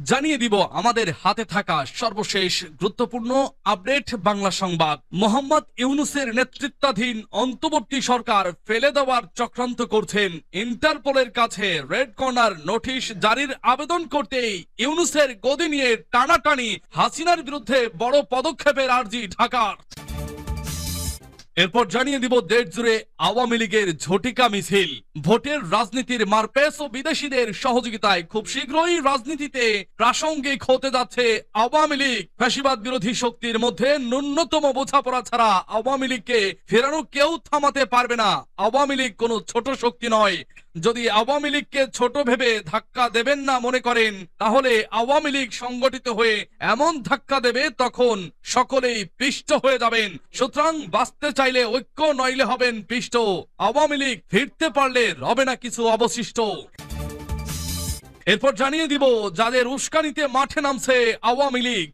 জানিয়ে দিব আমাদের হাতে থাকা সর্বশেষ গুরুত্বপূর্ণ আপডেট বাংলা সংবাদ। মোহাম্মদ ইউনূসের নেতৃত্বাধীন অন্তর্বর্তী সরকার ফেলে দেওয়ার চক্রান্ত করছেন। ইন্টারপোলের কাছে রেড কর্নার নোটিশ জারির আবেদন করতেই ইউনূসের গদি নিয়ে টানাটানি, হাসিনার বিরুদ্ধে বড় পদক্ষেপের আর্জি ঢাকার। এরপর জানিয়ে দিব দেশ জুড়ে আওয়ামী লীগের ঝটিকা মিছিল। ভোটের রাজনীতির মারপেস ও বিদেশিদের সহযোগিতায় খুব শীঘ্রই রাজনীতিতে প্রাসঙ্গিক হতে যাচ্ছে আওয়ামী লীগ। ফ্যাসিবাদ বিরোধী শক্তির মধ্যে ন্যূনতম বোঝাপড়া ছাড়া আওয়ামী লীগকে ফেরানো কেউ থামাতে পারবে না। আওয়ামী লীগ কোনো ছোট শক্তি নয়। যদি আওয়ামী লীগকে ছোট ভেবে ধাক্কা দেবেন না মনে করেন, তাহলে আওয়ামী লীগ সংগঠিত হয়ে এমন ধাক্কা দেবে তখন সকলেই পিষ্ট হয়ে যাবেন। সুতরাং বাঁচতে চাইলে ঐক্য, নইলে হবেন পিষ্ট। আওয়ামী লীগ ফিরতে পারলে রবে না কিছু অবশিষ্ট। এরপর জানিয়ে দিব যাদের উস্কানিতে মাঠে নামছে আওয়ামী লীগ।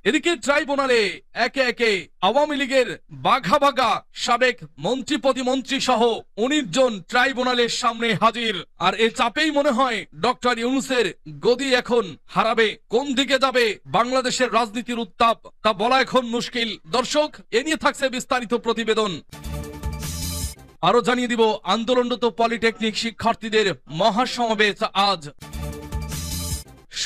এদিকে ট্রাইব্যুনালে একে একে আওয়ামী লীগের বাঘা বাঘা সাবেক মন্ত্রী প্রতিমন্ত্রী সহ 19 জন ট্রাইব্যুনালের সামনে হাজির। আর এ চাপেই মনে হয় ডক্টর ইউনূসের গদি এখন হারাবে। কোন দিকে যাবে বাংলাদেশের রাজনীতির উত্তাপ তা বলা এখন মুশকিল। দর্শক, এ নিয়ে থাকছে বিস্তারিত প্রতিবেদন। আরো জানিয়ে দিব আন্দোলনরত পলিটেকনিক শিক্ষার্থীদের মহাসমাবেশ আজ।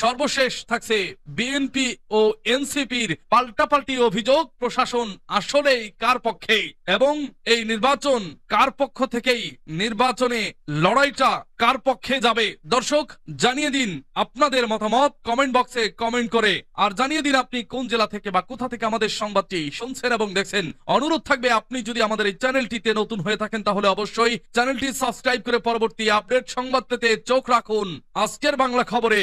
সর্বশেষ থাকছে বিএনপি ও এনসিপির পাল্টাপাল্টি অভিযোগ প্রশাসন আসলেই কার পক্ষে, এবং এই নির্বাচন কার পক্ষ থেকেই নির্বাচনে লড়াইটা কার পক্ষে যাবে। দর্শক, জানিয়ে দিন আপনাদের মতামত কমেন্ট বক্সে কমেন্ট করে। আর জানিয়ে দিন আপনি কোন জেলা থেকে বা কোথা থেকে আমাদের সংবাদটি শুনছেন এবং দেখছেন। অনুরোধ থাকবে আপনি যদি আমাদের এই চ্যানেলটিতে নতুন হয়ে থাকেন তাহলে অবশ্যই চ্যানেলটি সাবস্ক্রাইব করে পরবর্তী আপডেট সংবাদ পেতে চোখ রাখুন আজকের বাংলা খবরে।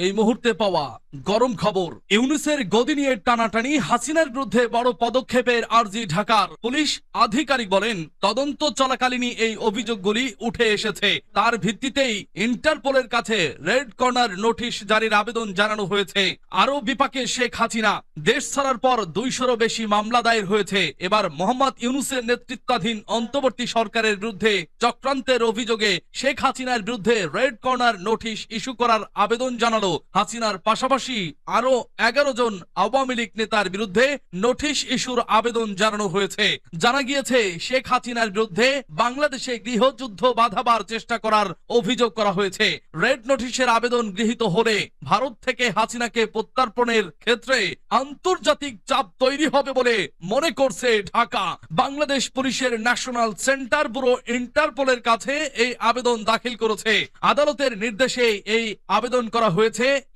এই মুহূর্তে পাওয়া গরম খবর, ইউনূসের গদি নিয়ে টানাটানি, হাসিনার বিরুদ্ধে বড় পদক্ষেপের আর্জি ঢাকার। পুলিশ আধিকারিক বলেন তদন্ত চলাকালীনই এই অভিযোগগুলি উঠে এসেছে। তার ভিত্তিতেই ইন্টারপোলের কাছে রেড কর্নার নোটিশ জারির আবেদন জানানো হয়েছে। আরো বিপাকে শেখ হাসিনা। দেশ ছাড়ার পর 200-রও বেশি মামলা দায়ের হয়েছে। এবার মোহাম্মদ ইউনূসের নেতৃত্বাধীন অন্তর্বর্তী সরকারের বিরুদ্ধে চক্রান্তের অভিযোগে শেখ হাসিনার বিরুদ্ধে রেড কর্নার নোটিশ ইস্যু করার আবেদন জানালো। হাসিনার পাশাপাশি আরো 11 জন আওয়ামী লীগ নেতার বিরুদ্ধে নোটিশ ইস্যুর আবেদন জানানো হয়েছে। জানা গিয়েছে শেখ হাসিনার বিরুদ্ধে বাংলাদেশে গৃহযুদ্ধ বাঁধাবার চেষ্টা করার অভিযোগ করা হয়েছে। রেড নোটিশের আবেদন গৃহীত হলে ভারত থেকে হাসিনাকে প্রত্যর্পণের ক্ষেত্রে আন্তর্জাতিক চাপ তৈরি হবে বলে মনে করছে ঢাকা। বাংলাদেশ পুলিশের ন্যাশনাল সেন্টার ব্যুরো ইন্টারপোলের কাছে এই আবেদন দাখিল করেছে। আদালতের নির্দেশে এই আবেদন করা হয়েছে।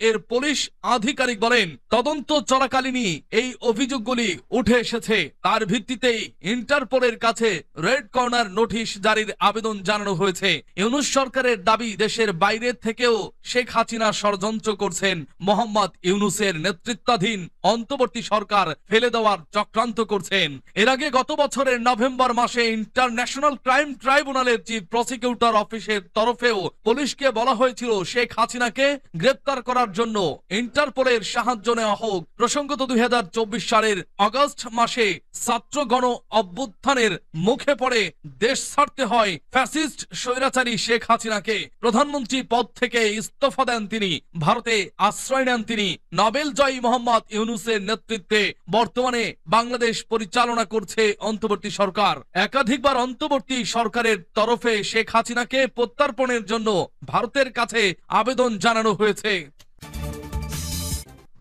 এর পুলিশ আধিকারিক বলেন তদন্ত চলাকালীনই এই অভিযোগগুলি উঠে এসেছে। তার ভিত্তিতেই ইন্টারপোলের কাছে রেড কর্নার নোটিশ জারির আবেদন জানানো হয়েছে। ইউনূস সরকারের দাবি দেশের বাইরে থেকেও শেখ হাসিনা ষড়যন্ত্র করছেন। মোহাম্মদ ইউনূসের নেতৃত্বাধীন অন্তর্বর্তী সরকার ফেলে দেওয়ার চক্রান্ত করছেন। এর আগে গত বছরের নভেম্বর মাসে ইন্টারন্যাশনাল ক্রাইম ট্রাইব্যুনালের চিফ প্রসিকিউটর অফিসের তরফেও পুলিশকে বলা হয়েছিল শেখ হাসিনাকে গ্রেপ্তার করার জন্য ইন্টারপোলের সাহায্য নেওয়া হোক। প্রসঙ্গত 2024 সালের আগস্ট মাসে ছাত্র গণ অভ্যুত্থানের মুখে পড়ে দেশ ছাড়তে হয় ফ্যাসিস্ট স্বৈরাচারী শেখ হাসিনাকে। প্রধানমন্ত্রী পদ থেকে ইস্তফা দেন তিনি, ভারতে আশ্রয় নেন তিনি। নোবেল জয়ী মোহাম্মদ ইউনূসের নেতৃত্বে বর্তমানে বাংলাদেশ পরিচালনা করছে অন্তর্বর্তী সরকার। একাধিকবার অন্তর্বর্তী সরকারের তরফে শেখ হাসিনাকে প্রত্যর্পণের জন্য ভারতের কাছে আবেদন জানানো হয়েছে।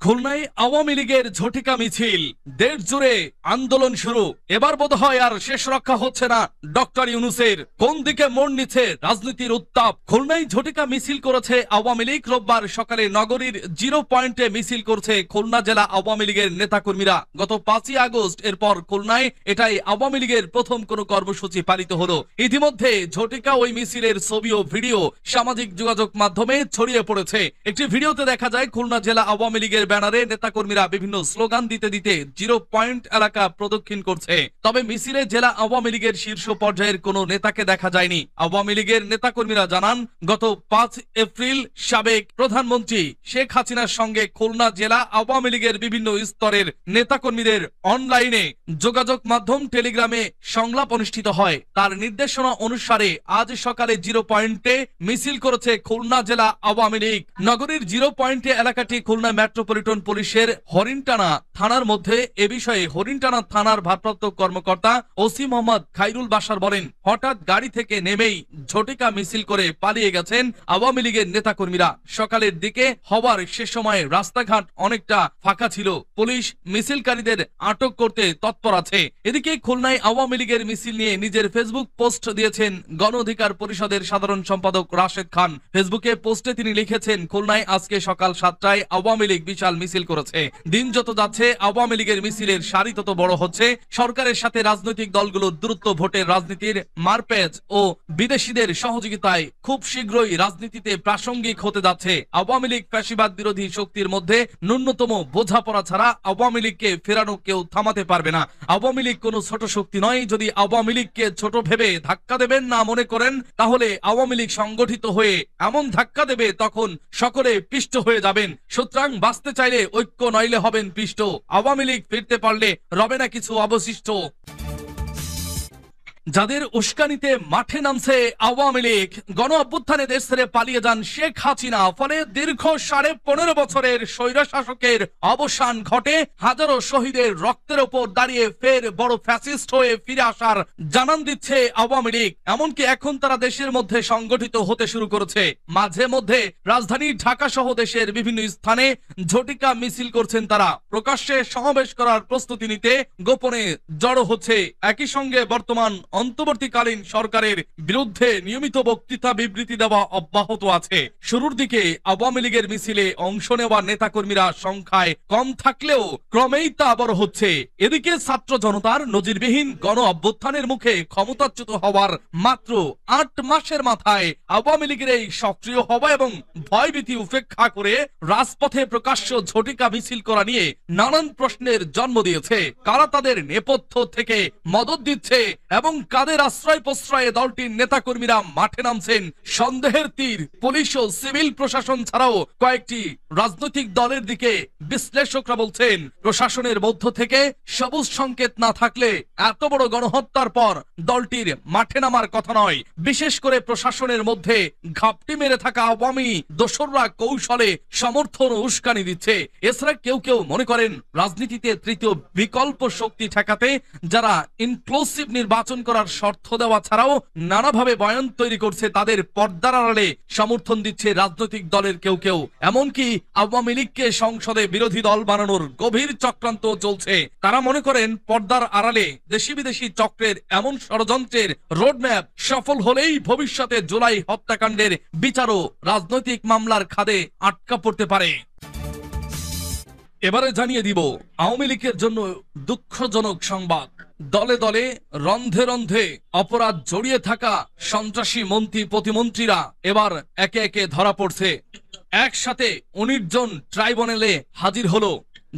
খুলনায় আওয়ামী লীগের ঝটিকা মিছিল, দেশ জুড়ে আন্দোলন শুরু। এবার বোধহয় আর শেষ রক্ষা হচ্ছে না ডক্টর ইউনূসের। কোন দিকে মোড় নিচ্ছে রাজনীতির উত্তাপ। খুলনায় ঝটিকা মিছিল করেছে আওয়ামী লীগ। রোববার সকালে নগরীর 0 পয়েন্টে মিছিল করছে খুলনা জেলা আওয়ামী লীগের নেতাকর্মীরা। গত 5ই আগস্ট এরপর খুলনায় এটাই আওয়ামী লীগের প্রথম কোনো কর্মসূচি পালিত হলো। ইতিমধ্যে ঝটিকা ওই মিছিলের ছবি ও ভিডিও সামাজিক যোগাযোগ মাধ্যমে ছড়িয়ে পড়েছে। একটি ভিডিওতে দেখা যায় খুলনা জেলা আওয়ামী লীগের ব্যানারে নেতাকর্মীরা বিভিন্ন স্লোগান দিতে দিতে 0 পয়েন্ট এলাকা প্রদক্ষিণ করছে। তবে মিছিলে জেলা আওয়ামী লীগের শীর্ষ পর্যায়ের কোনো নেতাকে দেখা যায়নি। আওয়ামী লীগের নেতাকর্মীরা জানান, গত 5 এপ্রিল সাবেক প্রধানমন্ত্রী শেখ হাসিনার সঙ্গে খুলনা জেলা আওয়ামী লীগের বিভিন্ন স্তরের নেতাকর্মীদের অনলাইনে যোগাযোগ মাধ্যম টেলিগ্রামে সংলাপ অনুষ্ঠিত হয়। তার নির্দেশনা অনুসারে আজ সকালে 0 পয়েন্টে মিছিল করেছে খুলনা জেলা আওয়ামী লীগ। নগরীর 0 পয়েন্টে এলাকাটি খুলনা মেট্রোপলিটন পুলিশের হরিণটানা থানার মধ্যে। এ বিষয়ে হরিণটানা থানার ভারপ্রাপ্ত কর্মকর্তা ওসি মোহাম্মদ খাইরুল বাশার বলেন, হঠাৎ গাড়ি থেকে নেমেই ঝটিকা মিছিল করে পালিয়ে গেছেন আওয়ামী লীগের নেতাকর্মীরা। সকালের দিকে হওয়ার সে সময় রাস্তাঘাট অনেকটা ফাঁকা ছিল। পুলিশ মিছিলকারীদের আটক করতে তৎপর আছে। এদিকে খুলনায় আওয়ামী লীগের মিছিল নিয়ে নিজের ফেসবুক পোস্ট দিয়েছেন গণ অধিকার পরিষদের সাধারণ সম্পাদক রাশেদ খান। ফেসবুকে পোস্টে তিনি লিখেছেন, খুলনায় আজকে সকাল 7টায় আওয়ামী লীগ বিশাল মিছিল করেছে। দিন যত যাচ্ছে আওয়ামী লীগের মিছিলের সারি তত বড় হচ্ছে। সরকারের সাথে রাজনৈতিক দলগুলোর দ্রুত ভোটের রাজনীতির মারপ্যাচ ও বিদেশিদের সহযোগিতায় খুব শীঘ্রই রাজনীতিতে প্রাসঙ্গিক হতে যাচ্ছে। আওয়ামী লীগ ফ্যাসিবাদ বিরোধী শক্তির মধ্যে ন্যূনতম বোঝাপড়া ছাড়া আওয়ামী লীগকে ফেরানো কেউ থামাতে পারবে না। আওয়ামী লীগ কোনো ছোট শক্তি নয়। যদি আওয়ামী লীগকে ছোট ভেবে ধাক্কা দেবেন না মনে করেন, তাহলে আওয়ামী লীগ সংগঠিত হয়ে এমন ধাক্কা দেবে তখন সকলে পিষ্ট হয়ে যাবেন। সুতরাং বাঁচতে চাইলে ঐক্য, নইলে হবেন পিষ্ট। আওয়ামী লীগ ফিরতে পারলে রবে না কিছু অবশিষ্ট। যাদের উস্কানিতে মাঠে নামছে আওয়ামী লীগ, গণ অভ্যুত্থানে দেশ ছেড়ে পালিয়ে যান শেখ হাসিনা, ফলে দীর্ঘ 15.5 বছরের স্বৈরশাসকের অবসান ঘটে। হাজারো শহীদের রক্তের ওপর দাঁড়িয়ে ফের বড় ফ্যাসিস্ট হয়ে ফিরে আসার জানান দিচ্ছে আওয়ামী লীগ। এমনকি এখন তারা দেশের মধ্যে সংগঠিত হতে শুরু করেছে। মাঝে মধ্যে রাজধানী ঢাকা সহ দেশের বিভিন্ন স্থানে ঝটিকা মিছিল করছেন তারা। প্রকাশ্যে সমাবেশ করার প্রস্তুতি নিতে গোপনে জড়ো হচ্ছে। একই সঙ্গে বর্তমান অন্তর্বর্তীকালীন সরকারের বিরুদ্ধে নিয়মিত বক্তৃতা বিবৃতি দেওয়া অব্যাহত আছে। শুরুর দিকে আওয়ামী লীগের মিছিলে অংশ নেওয়া নেতাকর্মীরা সংখ্যায় কম থাকলেও ক্রমেই তা বড় হচ্ছে। এদিকে ছাত্র জনতার নজিরবিহীন গণ অভ্যুত্থানের মুখে ক্ষমতাচ্যুত হওয়ার মাত্র 8 মাসের মাথায় আওয়ামী লীগের এই সক্রিয় হওয়া এবং ভয়ভীতি উপেক্ষা করে রাজপথে প্রকাশ্য ঝটিকা মিছিল করা নিয়ে নানান প্রশ্নের জন্ম দিয়েছে। কারা তাদের নেপথ্য থেকে মদত দিচ্ছে এবং কাদের আশ্রয় প্রশ্রয়ে দলটির নেতাকর্মীরা মাঠে নামছেন, সন্দেহের তীর পুলিশ ও সিভিল প্রশাসন ছাড়াও কয়েকটি রাজনৈতিক দলের দিকে বিশ্লেষকরা বলছেন, প্রশাসনের মধ্য থেকে সবুজ সংকেত না থাকলে এত বড় গণহত্যার পর দলটির মাঠে নামার কথা নয়। বিশেষ করে প্রশাসনের মধ্যে ঘাপটি মেরে থাকা আওয়ামী দোসররা কৌশলে সমর্থন ও উস্কানি দিচ্ছে। এছাড়া কেউ কেউ মনে করেন, রাজনীতিতে তৃতীয় বিকল্প শক্তি ঠেকাতে যারা ইনক্লুসিভ নির্বাচন করার শর্ত দেওয়া ছাড়াও নানাভাবে বয়ান তৈরি করছে, তাদের পর্দার আড়ালে সমর্থন দিচ্ছে রাজনৈতিক দলের কেউ কেউ। এমনকি আওয়ামী লীগকে সংসদে বিরোধী দল বানানোর গভীর চক্রান্ত চলছে। তারা মনে করেন, পর্দার আড়ালে দেশি বিদেশি চক্রের এমন ষড়যন্ত্রের রোডম্যাপ সফল হলেই ভবিষ্যতে জুলাই হত্যাকাণ্ডের বিচারও রাজনৈতিক মামলার খাদে আটকা পড়তে পারে। এবারে জানিয়ে দিব আওয়ামী লীগের জন্য দুঃখজনক সংবাদ। দলে দলে রন্ধে রন্ধে অপরাধ জড়িয়ে থাকা সন্ত্রাসী মন্ত্রী প্রতিমন্ত্রীরা এবার একে একে ধরা পড়ছে। একসাথে 19 জন ট্রাইব্যুনালে হাজির হলো।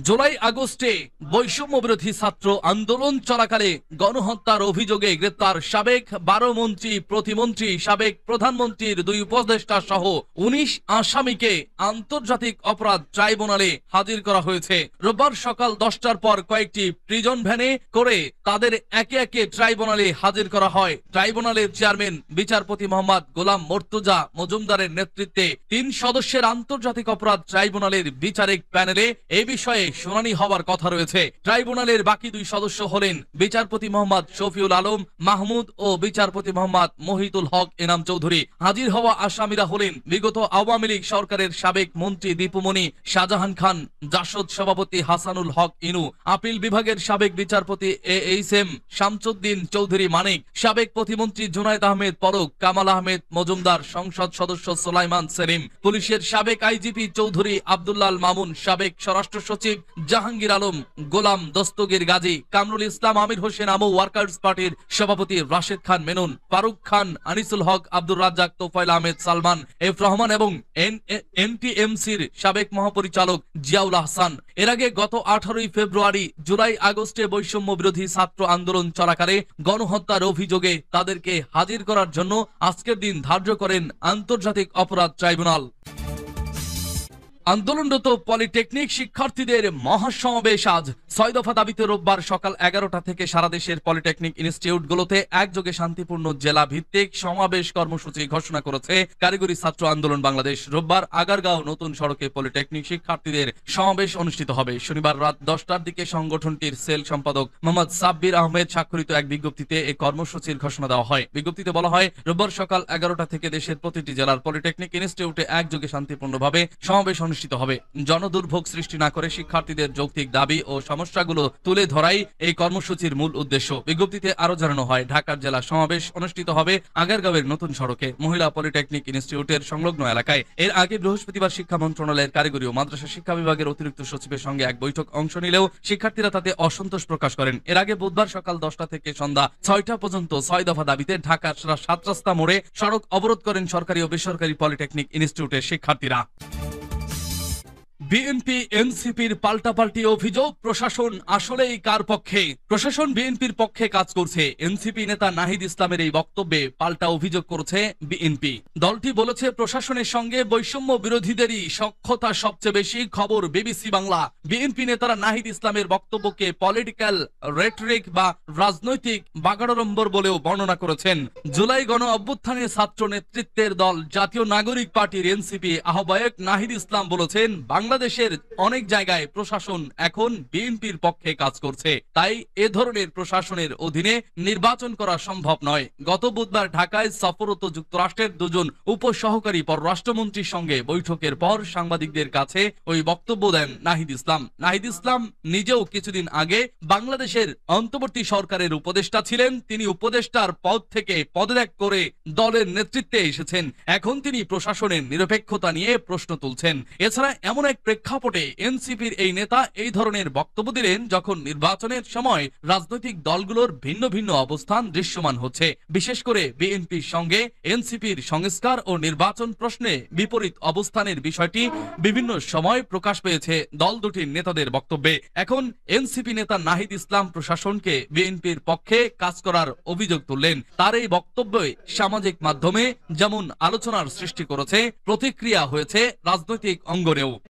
জুলাই আগস্টে বৈষম্য বিরোধী ছাত্র আন্দোলন চলাকালে গণহত্যার অভিযোগে গ্রেপ্তার সাবেক 12 মন্ত্রী প্রতিমন্ত্রী, সাবেক প্রধানমন্ত্রীর 2 উপদেষ্টা সহ 19 আসামিকে আন্তর্জাতিক অপরাধ ট্রাইব্যুনালে হাজির করা হয়েছে। রোববার সকাল 10টার পর কয়েকটি প্রিজন ভ্যানে করে তাদের একে একে ট্রাইব্যুনালে হাজির করা হয়। ট্রাইব্যুনালের চেয়ারম্যান বিচারপতি মোহাম্মদ গোলাম মর্তুজা মজুমদারের নেতৃত্বে 3 সদস্যের আন্তর্জাতিক অপরাধ ট্রাইব্যুনালের বিচারিক প্যানেলে এই বিষয়ে শুনানি হওয়ার কথা রয়েছে। ট্রাইব্যুনালের বাকি 2 সদস্য হলেন বিচারপতি মোহাম্মদ শফিউল আলম মাহমুদ ও বিচারপতি মোহাম্মদ মহিতুল হক এনাম চৌধুরী। হাজির হওয়া আসামিরা হলেন বিগত আওয়ামী লীগ সরকারের সাবেক মন্ত্রী দীপুমণি, শাহজাহান খান, জাসদ সভাপতি হাসানুল হক ইনু, আপিল বিভাগের সাবেক বিচারপতি AHM শামসুদ্দিন চৌধুরী মানিক, সাবেক প্রতিমন্ত্রী জুনায়েদ আহমেদ পলক, কামাল আহমেদ মজুমদার, সংসদ সদস্য সোলাইমান সেলিম, পুলিশের সাবেক IGP চৌধুরী আব্দুল্লাহ মামুন, সাবেক স্বরাষ্ট্র সচিব সচিব জাহাঙ্গীর আলম, গোলাম দস্তগীর গাজী, কামরুল ইসলাম, আমির হোসেন আমু, ওয়ার্কার্স পার্টির সভাপতি রাশেদ খান মেনন, ফারুক খান, আনিসুল হক, আব্দুর রাজ্জাক, তোফায়েল আহমেদ, সালমান এফ রহমান এবং এনটিএমসির সাবেক মহাপরিচালক জিয়াউল আহসান। এর আগে গত 18 ফেব্রুয়ারি, জুলাই, আগস্টে বৈষম্য বিরোধী ছাত্র আন্দোলন চলাকালে গণহত্যার অভিযোগে তাদেরকে হাজির করার জন্য আজকের দিন ধার্য করেন আন্তর্জাতিক অপরাধ ট্রাইব্যুনাল। আন্দোলনরত পলিটেকনিক শিক্ষার্থীদের মহাসমাবেশ আজ। 6 দফা দাবিতে রোববার সকাল 11টা থেকে সারা দেশের পলিটেকনিক ইনস্টিটিউটগুলোতে একযোগে শান্তিপূর্ণ জেলা ভিত্তিক সমাবেশ কর্মসূচি ঘোষণা করেছে কারিগরি ছাত্র আন্দোলন বাংলাদেশ। রোববার আগারগাঁও নতুন সড়কে পলিটেকনিক শিক্ষার্থীদের সমাবেশ অনুষ্ঠিত হবে। শনিবার রাত 10টার দিকে সংগঠনটির সেল সম্পাদক মোহাম্মদ সাব্বির আহমেদ স্বাক্ষরিত এক বিজ্ঞপ্তিতে এই কর্মসূচির ঘোষণা দেওয়া হয়। বিজ্ঞপ্তিতে বলা হয়, রোববার সকাল 11টা থেকে দেশের প্রতিটি জেলার পলিটেকনিক ইনস্টিটিউটে একযোগে শান্তিপূর্ণভাবে সমাবেশ অনুষ্ঠিত হবে। জনদুর্ভোগ সৃষ্টি না করে শিক্ষার্থীদের যৌক্তিক দাবি ও সমস্যাগুলো তুলে ধরাই এই কর্মসূচির মূল উদ্দেশ্য। বিজ্ঞপ্তিতে আরো জানানো হয়, ঢাকার জেলা সমাবেশ অনুষ্ঠিত হবে আগারগাঁওয়ের নতুন সড়কে মহিলা পলিটেকনিক ইনস্টিটিউটের সংলগ্ন এলাকায়। এর আগে বৃহস্পতিবার শিক্ষা মন্ত্রণালয়ের কারিগরি ও মাদ্রাসা শিক্ষা বিভাগের অতিরিক্ত সচিবের সঙ্গে এক বৈঠক অংশ নিলেও শিক্ষার্থীরা তাতে অসন্তোষ প্রকাশ করেন। এর আগে বুধবার সকাল 10টা থেকে সন্ধ্যা 6টা পর্যন্ত 6 দফা দাবিতে ঢাকার 7 রাস্তা মোড়ে সড়ক অবরোধ করেন সরকারি ও বেসরকারি পলিটেকনিক ইনস্টিটিউটের শিক্ষার্থীরা। বিএনপি এনসিপির পাল্টাপাল্টি অভিযোগ, প্রশাসন আসলেই কার পক্ষে? প্রশাসন বিএনপির পক্ষে কাজ করছে, এনসিপি নেতা নাহিদ ইসলামের এই বক্তব্যে পাল্টা অভিযোগ করেছে বিএনপি। দলটি বলেছে, প্রশাসনের সঙ্গে বৈষম্য বিরোধীদেরই সখ্যতা সবচেয়ে বেশি। খবর বিবিসি বাংলা। বিএনপি নেতারা নাহিদ ইসলামের বক্তব্যকে পলিটিক্যাল রেটরিক বা রাজনৈতিক বাগাড়ম্বর বলেও বর্ণনা করেছেন। জুলাই গণ অভ্যুত্থানে ছাত্র নেতৃত্বের দল জাতীয় নাগরিক পার্টির এনসিপি আহ্বায়ক নাহিদ ইসলাম বলেছেন, বাংলাদেশের অনেক জায়গায় প্রশাসন এখন বিএনপির পক্ষে কাজ করছে, তাই এ ধরনের প্রশাসনের অধীনে নির্বাচন করা সম্ভব নয়। গত বুধবার ঢাকায় সফররত যুক্তরাষ্ট্রের দুজন উপসহকারী পররাষ্ট্রমন্ত্রীর সঙ্গে বৈঠকের পর সাংবাদিকদের কাছে ওই বক্তব্য দেন নাহিদ ইসলাম। নাহিদ ইসলাম নিজেও কিছুদিন আগে বাংলাদেশের অন্তর্বর্তী সরকারের উপদেষ্টা ছিলেন। তিনি উপদেষ্টার পদ থেকে পদত্যাগ করে দলের নেতৃত্বে এসেছেন। এখন তিনি প্রশাসনের নিরপেক্ষতা নিয়ে প্রশ্ন তুলছেন। এছাড়া এমন এক প্রেক্ষাপটে এনসিপির এই নেতা এই ধরনের বক্তব্য দিলেন যখন নির্বাচনের সময় রাজনৈতিক দলগুলোর ভিন্ন ভিন্ন অবস্থান দৃশ্যমান হচ্ছে। বিশেষ করে বিএনপির সঙ্গে এনসিপির সংস্কার ও নির্বাচন প্রশ্নে বিপরীত অবস্থানের বিষয়টি বিভিন্ন সময় প্রকাশ পেয়েছে দল দুটির নেতাদের বক্তব্যে। এখন এনসিপি নেতা নাহিদ ইসলাম প্রশাসনকে বিএনপির পক্ষে কাজ করার অভিযোগ তুললেন। তার এই বক্তব্যে সামাজিক মাধ্যমে যেমন আলোচনার সৃষ্টি করেছে, প্রতিক্রিয়া হয়েছে রাজনৈতিক অঙ্গনেও।